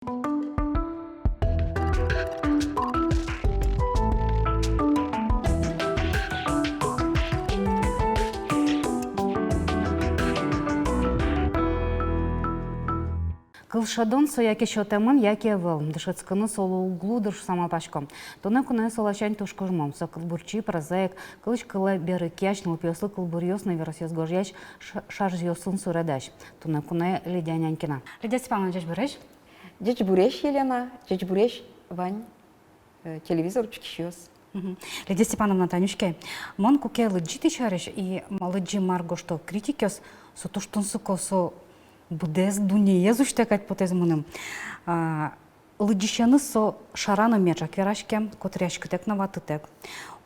Кылшадон сояки шотемын яки выл, дышыцкыны солу углу дыш сама пачком. Тоне куне солачань тушкыжмом, со кылбурчи, прозаик, кылыч кылы беры кяч, нылпёслы кылбурьёс наверосьёс гожьяч, шаржьёсын суредач. Тоне куне Лидия Нянькина. Лидия Степановна, дядь Буреш? Дядь Буреш, Елена, дядь Буреш, Вань, телевизор чкищёс. Лидия Степановна, Танюшке, мон куке лыджи чариш и лыджи марго что критикёс, со туштун сукосо будез дуния зуштекать потезмуным. Лыджищаны со шарана меча керашке, котряшки тек наватытек.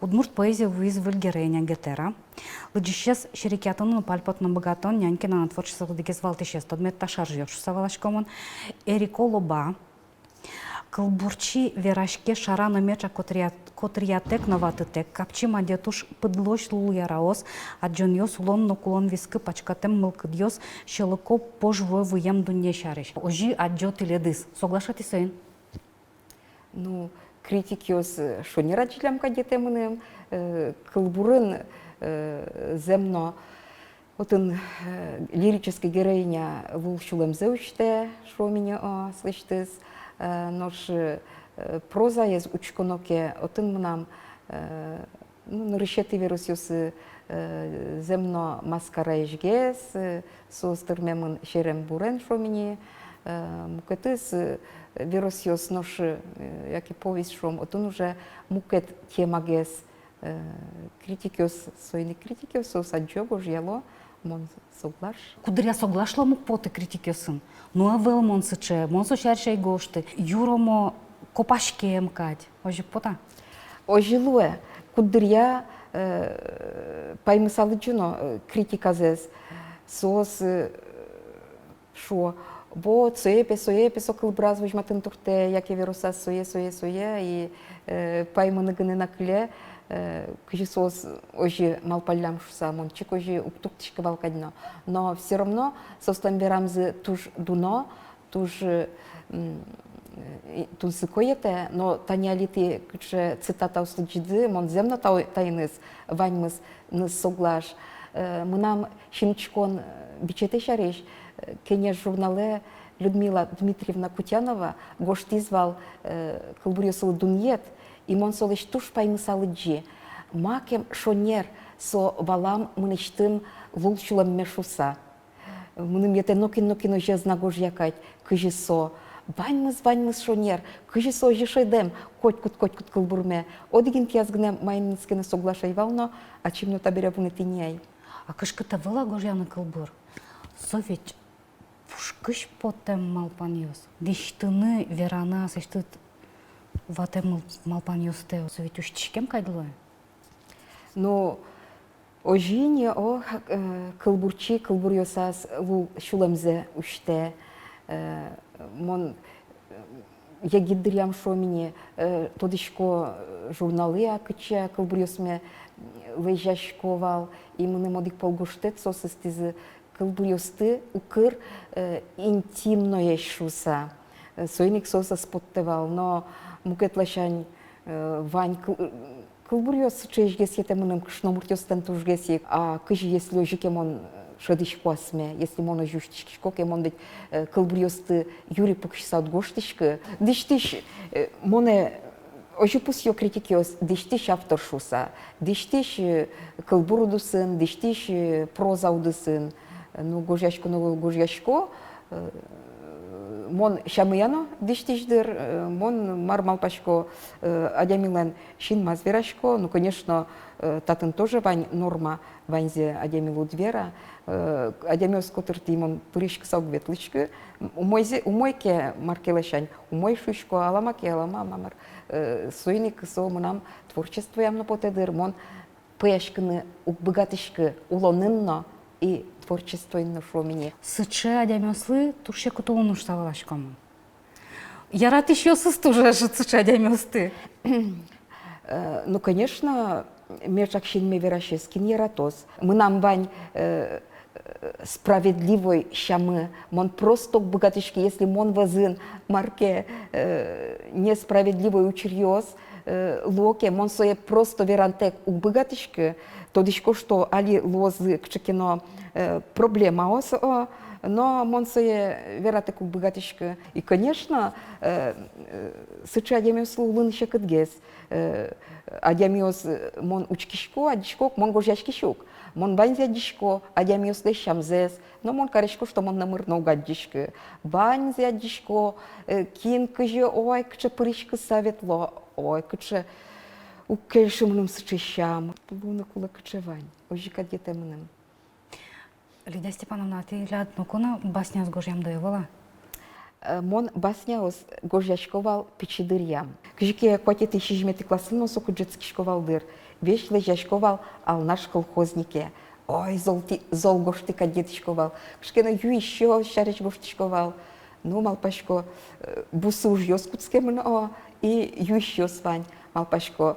Удмурт поэзия виз вульгереня гетера. Лыджищес шерикятон пальпотно богатон Нянькина на творчество дегез валтишес. Тодмет ташаржёв шусавалашкомон. Эрико лоба. Кылбурчи верашке шарана меча котрятек наватытек. Капчи мадетуш пыдлош луяраос. Аджоньос улон кулон вискы пачкатем мылкыдьос. Щелыко пожвой вуем дуне шариш. Ожи аджот или дыс. Соглашатый сын? Ну, критикиос шонер аджилям кадетемыным. Кылбурын земно. Отын лирическая героиня вулшулемзе учте, шо меня слышитесь. Нож проза есть учконоке, отын мнам решети вирусиосы земно маскараежгес, соостырмемын шерем бурен шо меня. Мукетыс вирусиос нож, як и повесть шом, отын уже мукет темагес критикиос, сойни критикиос, соосаджо жьяло. Мон соглаш. Кудря соглашла мук поте критикиосын. Ну а вел мон сыче, мон сочаршай гошты, юромо копашкем кать. Ожи пота? Ожилуе. Кудря паймысалы джуно критика зес. Сос шо. Бо соепе, сокыл браз вожматын турте, яке вируса сое, и паймыны гыны накле. Кжисос ожи малпалям шуса, мончик ожи уптуктишка балкадно. Но все равно состан берамзы туж дуно, туж тунсыкоете, но таниалити кче цитата услыджиды, мон земно тайныс, ваньмыс ныс соглаш. Мы нам щимчкон бичете шареш, кенеш журнале Людмила Дмитриевна Кутянова гоштизвал кылбурьосыл дуньет, и мон солыш туш паймысалы джи. Макем шонер со валам мыныштым вулчулам мешуса. Мыным ете нокин уже знагож якать, кыжи со. Ваньмыз шонер, кыжи со жишедем, котькут кылбурме. Одигин кязгне майнскене соглашайвал, но а чимно табере вунетиняй. А кышкыта вела гожьяны кылбур. Совет пушкыш потем малпаньос. Диштыны верана сыштыт ватем малпаньостео. Совет уштишкем кайдылой? Ну, ожине о кылбурчи, кылбурьосас вул шулемзе уште. Мон ягиддырям шо мине тодышко журналы акыча кылбурьосме лежашковал. И мы модик полгуштет сосыстизы кылбурьосты укыр интимное шуса. Сойник соса споттевал, но мукетлашань вань кылбурьос чешгес етемыным кшномуртёстен тужгесик, а кыжи если ожикемон шадышкуасме, если мона жуштишко кемон дет кылбурьосты юри пукшисат гоштишкы, диштиш моне ожипусьё критикиос диштиш автор шуса, диштиш кылбурудусын, диштиш прозаудусын, ну гожяшко, мон шамыяно диштишдер, мон мармалпашко адямилен шин мазверашко, ну конечно татын тоже вань норма ваньзе адямилу двера, адямиос котырти мон пырышка саугветлычка, умойке маркелашань, умой шушко аламаке алама мамар, сойник со мнам творчество ямно потедер, мон пешкны богатышка улонынно и творчество инно шомине. Сыче адямёслы турше кутулуну штавалашком. Яратыш ёсыз тоже сыче адямёсты. Ну, конечно, межак шинме верашескин яратос. Мы нам вань справедливой щамы. Мон просто богатышки, если мон вазын марке несправедливый учерьез, локе, мон сое просто верантек у богатышки, то дичко, что али лозы кчекино проблема ос, но мон сое верантек у богатышки. И, конечно, сыча адямиос лулын щекотгес, адямиос мон учкишко, адичкок, мон гожячкишок. Мон банзя дишко, адямиос лещам зес, но мон карешко, что мон намырно угаддишко. Банзя дишко, кин кыжи, ой, кче пырышко саветло, ой, кче укельшимным сычищам. Луна кула кче вань, ожи кадетемным. Лидия Степановна, а ты ляд нукуна басня с Гожьям доевала? Мон басняос гожячковал печидырям. Кжике кватеты шижметы классыно соку джетскишковал дыр. Вещь лежачковал ал наш колхознике. Ой, зол гошты кадетишковал. Кшкена еще шарич гоштишковал. Ну, малпашко, бусы уж ёскутскемын, и еще свань. Малпашко,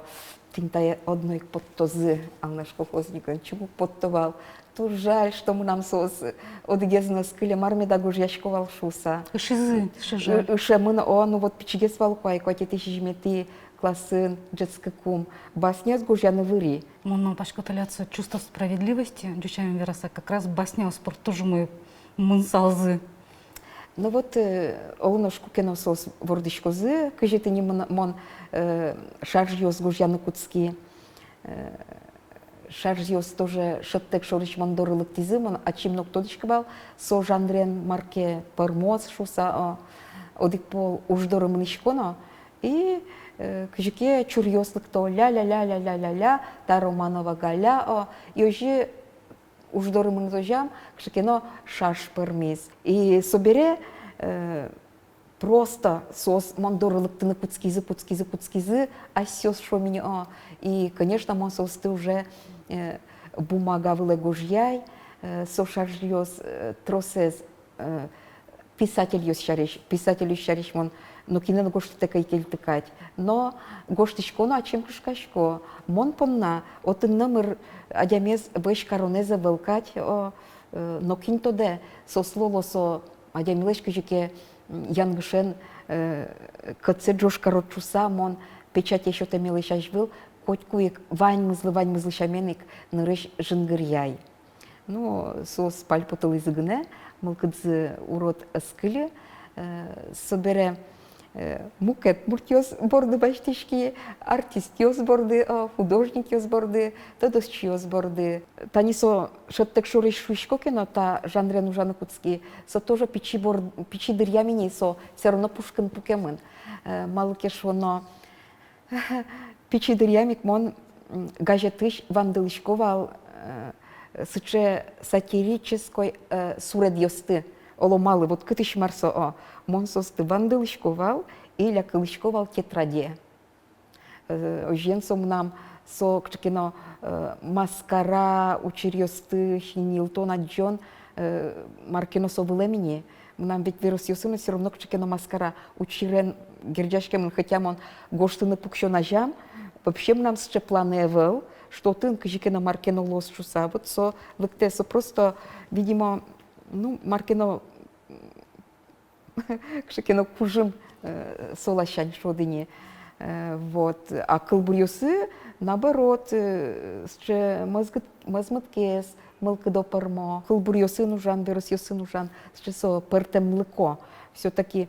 тинтая одной подтозы ал наш колхозник, чего подтовал. То жаль, что мы нам сос одгезно скыле мармеда гожячковал шуса. Шизы, шижа. Шемын, ну вот пичигес валкуай, кватеты шижметы классын, джетский кум. Басня с гожяны выри. Мон пашко таляться чувство справедливости, дючаем вераса, как раз басня о спорт тоже мой мынсалзы. Ну вот, олношку кеносос вордышкозы, кажете не мон шаржиос гожяны куцки. Шаржиос тоже шоттек шорыч мон дорылык тизы, мон ачимнок тодышкабал, со жандрен марке пармоз шуса, одик пол уждоры мынышконо, и кажеке чурьослык то ля-ля-ля-ля-ля-ля-ля, та Романова галя, и уже уждоры мынызожам, кажекено шаш пармиз. И собере просто сос мандорылык тыны куцкизы, а сёс шо меня, и, конечно, мон состы уже бумага выле гожьяй, со шаржиос тросез писатель шариш мон, но кинен гошты такай кельтыкать. Но гоштышко, ну а чем крышкашко? Мон помна, от номер адямез бэш коронезе велкать, но кин тоде, со слово со адямилеш кыжике янгышен кыце джош коротчуса, мон печать еще тамилеш ажвил, котькуик вань мызлы шаменик нырыш жынгыряй. Ну, со спальпотал изыгне, мылкыдзы урод скыле, собере мукет муртьёс борды баштишки, артистьёс борды, художникьёс борды, тодосчьёс борды. Танисо шоттек шуриш шуишкокено, та жанрен ужаны куцки, со тоже пичи дырьямини, со все равно пушкин пукемын. Малыкеш воно пичи дырьямик мон газетыш вандылышковал сыче сатирической суредьёсты. Оломалы, вот кытыш марсо, мон состы вандылышковал или кылышковал тетраде. Женсом нам со кчекино маскара учерьёсты хинилтон аджон маркино со вылемени. Нам ведь вирус юсыны все равно кчекино маскара учерен герджашкем, хотя он гоштыны пукшо нажам, вообще нам счепланевал, что ты кчекино маркино лос чуса, вот со лыктесо просто, видимо, ну, маркино кшекино кужим солощань шодыни. Вот. А кылбурьосы, наоборот, ще мазмыткес, мылкы до пармо. Кылбурьосы нужан, беросьосы нужан, ще со пертем млыко. Все-таки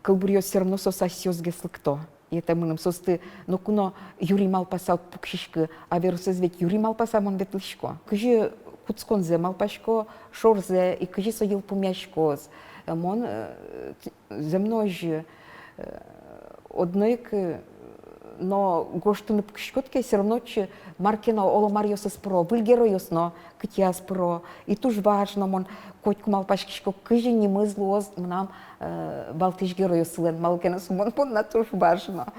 кылбурьос все равно со сосёс геслыкто. И это мы нам состы, но куно юри мал пасал пукшишка, а веросыз ведь юри мал пасал он ветлышко. Кыжи куцконзе малпашко шорзе и кыжи соил пумяшкоз. Мон земной же однойк, но гоштыны пукшкотке все равно че маркино оломарьёсыз про, выльгеройос, но кытяс про. И туж важно, мон котку малпашкишко кыжи не мызлоз, нам балтыш геройосылен малкенос, мон на туж важно.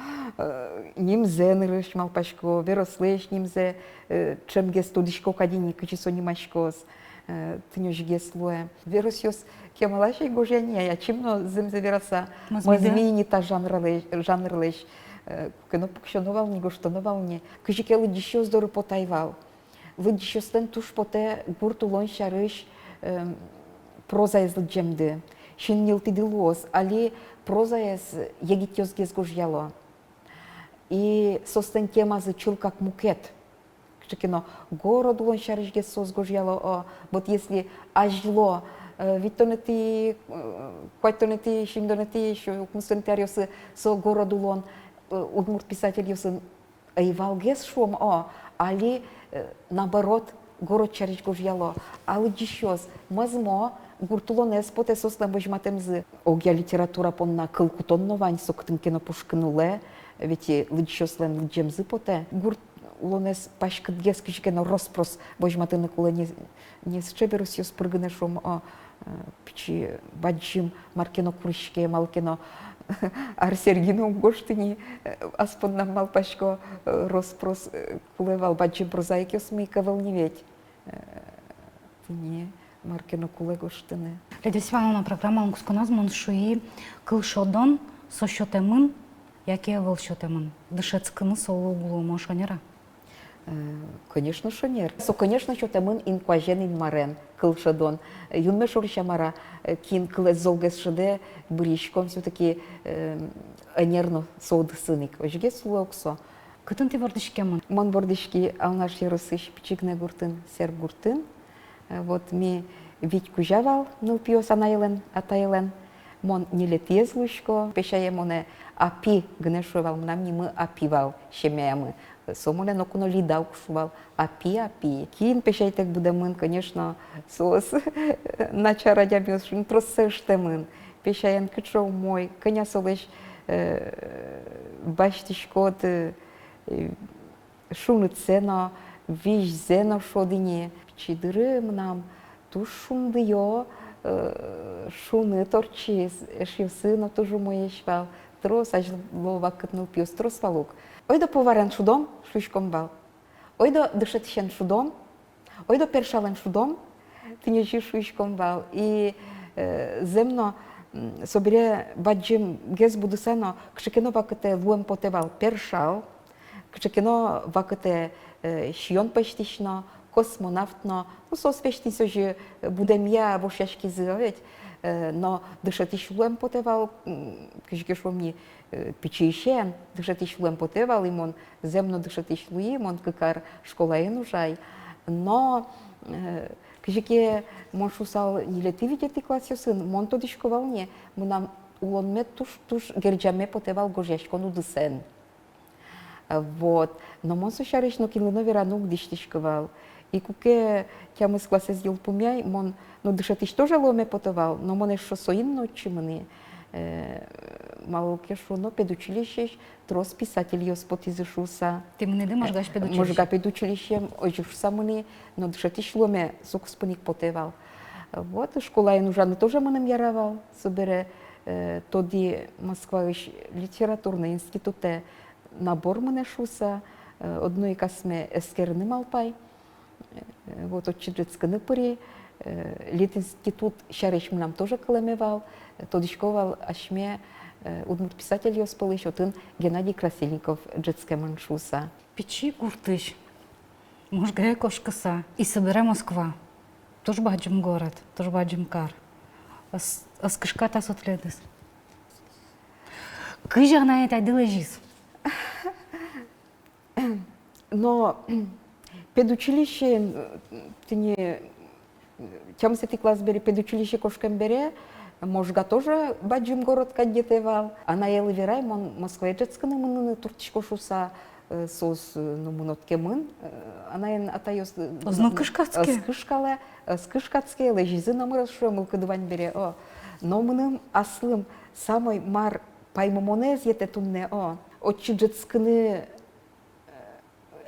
Нимзе нырыш малпашко, верослеш нимзе, чем гес тудишко кадини кычи сонимашкоз. Тынёж геслуе. Веросьёс кемалашей гожяне, я чимно земзе вераса. Мазмини та жанрлеш. Кено пукшоновал, не гоштоновал не. Кыжикелы дишё здору потайвал. лыдишостен туш поте гурт улон шарыш проза езлыджемды. Шин нилтидилуос, али проза ез егитёзгез гужьяло. И состен темазы чул как мукет. Кино город улон шарыш сос гужьяло. Вот если ажло, ведь то не ты, хоть то не ты, шим то не ты, еще кунстантариосы со город улон, удмурт писатель юсын айвалгез шум, али наоборот город шарыш гужьяло. Али дищос, мазмо, гуртулон эспоте сос на божматемзы. Огя литература понна кылкутонно вань, соктын кино пушкинуле, ведь лыдищослен лыджемзы поте. Гурт улонес пашкыдгез кишкено роспрос божматыны куле не счеберусью спрыгнешум, пичи баджим маркино куришке малкино арсергину гоштыни аспонна малпашко роспрос кулевал баджим прозаикиос микавал не ведь. Тыне маркино куле гоштыны. Ледесвана программа unguskonazmon шуи кылшодон сощотемын, яке волшотемын. Дышецкыны солу булу мошанера. Конечно, шонер. Конечно, что там инкважен ин марен кылшадон. Юнме шуршамара кин кылез золгес шеде бричком все-таки нервно соуд сыник. Ожге сулоксо. Кытын ты вордышкемын? Мон вордышки алнаш еросыш пичигне гуртын, серб гуртын. Вот ми Витьку жавал, ну пиос анаилен, атаилен. Мон не летез лучко, пешае моне апи гнешувал, нам не мы апивал, щемяемы. Сомоле но куно лидал кушувал, апи. Кин пешай так буде мин, конечно, сос начара дябьос, не просто штемин. Пешаен кичов мой, коня солеш баштишкот шуны цена, виж зена шодине. Чидырым нам ту шундыё, шуны торчи, шивсына тоже моє швал. Трос аж лова кытнул пьёс, трос валук. Ойдо поварен шудом, шушком бал. Ойдо дышетшен шудом, ойдо першален шудом, ты не жишь шушком бал. И земно собере баджим гез будусено, кшекено вакате луем потевал першал, кшекено вакате шион пештишно, космонавтно, ну сосвещни сожи будем я вошашки зировать, но дышетиш луем потевал, кшекешо мне печейшен, дышетиш луем потевал, и мон земно дышетиш луи, мон кыкар школа и нужай, но кшеке мон шусал не лети видеть классе сын, мон то дишковал не, мы нам улон мет туш герджаме потевал гожешкону дысен. Вот, но мон сушариш но кинуно веранук диштишковал. И куке тя мы с класса сделал помяй, мон, ну дышетиш тоже ломе потевал, но мон еще соин ночи мне. Малке шуно педучилище, трос писатель ее спот изышуса. Ты мне не можешь гаш педучилище? Можешь гаш педучилище, ojžusa мне, но дышетиш ломе сукспоник потевал. Вот школа и нужна тоже маnem яравал, собере тоді Москва літературний інституте набор мене шуса, одної касме ескерни малпай, вот отчиджецька непорі, літінститут шариш нам тоже колемевал, тодішковал ашме удмурт писатель його сполиш, один Геннадій Красильников джецьке маншуса. Печи куртыш, может грея кошкаса, и собере Москва. Тоже баджим город, тоже баджим кар. Аз кышката сотледес. Кыжа на это дележис. Но педучилище, ты не... Тем се ти класс бери, педучилище кошкам бере, можга тоже баджим город кадетевал. А на елы верай, Москва джетсканы мынны туртишко шуса, сос ну мунотке мын, она ен атайос Озно кышкацке. Скышкацке лежизы намырас шо мылкыдывань бере. Но мыным аслым самой мар паймомонез ете тунне. Отчи джетсканы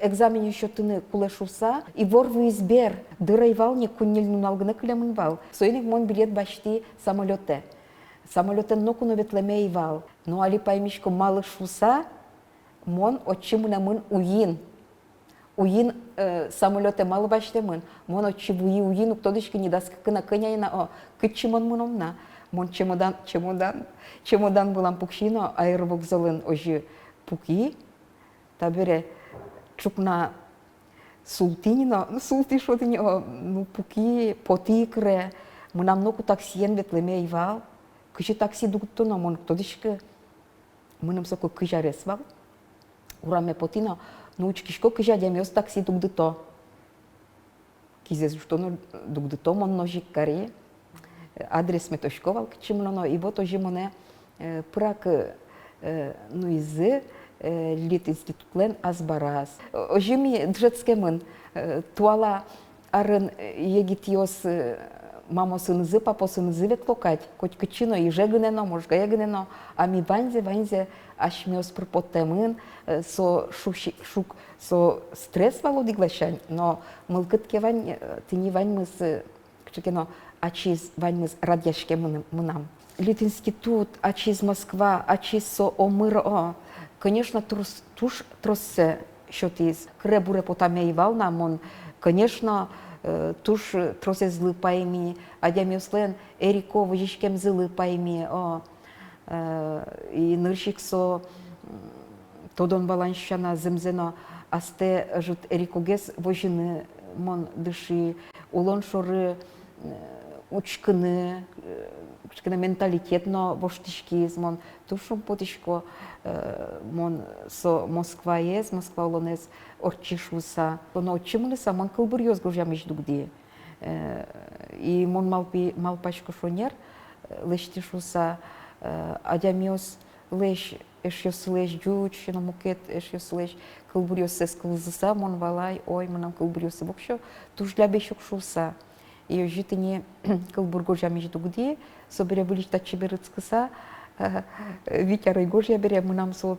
экзамен еще тыны кулешуса и вор в избер дырайвал не куннель нуналгына кылямынвал. Сойник мон билет башти самолете. Самолетен но куноветлемейвал. Но али паймишко малы шуса мон отчи мынамын уин. Уин самолете малы баштемын. Мон отчи буи уин уктодышки не даст кына кыняйна. Кытчи мон мыномна. Мон чемодан булам пукшино аэровокзалын ожи пуки. Табере чукна султинино, ну султи шодини, ну пуки, потикре, мына много таксиен ветлеме ивал, кычы такси дугуттуно, мон тодишке, мыным соко кыжарес вал, ураме потино, ну учкишко кыжа демиос такси дугдыто. Кизес что дугдыто мон ножик каре, адрес метошковал кычымно, и вот ожи моне прак ну изы лит институтлен азбарас. Ожи ми джетскемын туала арын егитиос мамосынызы, папосынызы вет локать, хоть кычино и жегынено, можга егынено, а ми ванзе ашмиос прпотемын, шук со стресс валоди глашань, но мылкытке вань, тыни вань мыс, кычыкено, ачиз вань мыс радяшке мынам. Лит институт, ачиз Москва, ачиз со омыро, конечно, туш троссе шотиз, кребуре потаме и вална, мон, конечно, туш тросе злы пайми, адямиослен Эрико вожичкем злы пайми, и ныршик со тодон баланщана земзено, асте жут Эрикогес вожины мон дыши, улон шоры учкыны, менталитетно воштишкиз, мон тушум потишко, мон со Москва ез, Москва улонез орчишуса, но чимлиса мон кылбурьёз гужамиш дугди, и мон малпачко шонер лештишуса, адямиос леш эшьёс леш джуч, на мукет эшьёс леш кылбурьёс сес кылзыса, мон валай, ой, монам кылбурьёсы бокшо, туш для бешок шуса. И житыне кылбурго жамиш дугди, собере вылишта чеберыцкыса, витяры гожья бере, мы нам со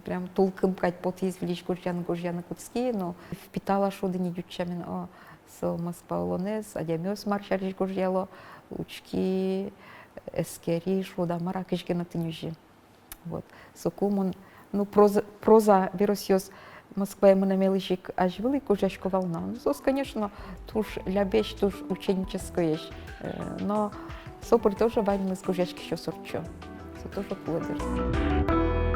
прям толком кать потиз вилиш гожьяны куцки, но впитала шоды не дючамин, со Москва улонез, адямёс маршариш гожьяло, учки, эскери, шода маракешке на тынюжи. Вот, сокумон, ну проза веросьёс, Москва мы намелышик аж велику жашку волна. Ну, сос, конечно, туж лябещ, туж ученическое, но сопор тоже вань мы с гужачки еще сорчу. Со тоже плодер.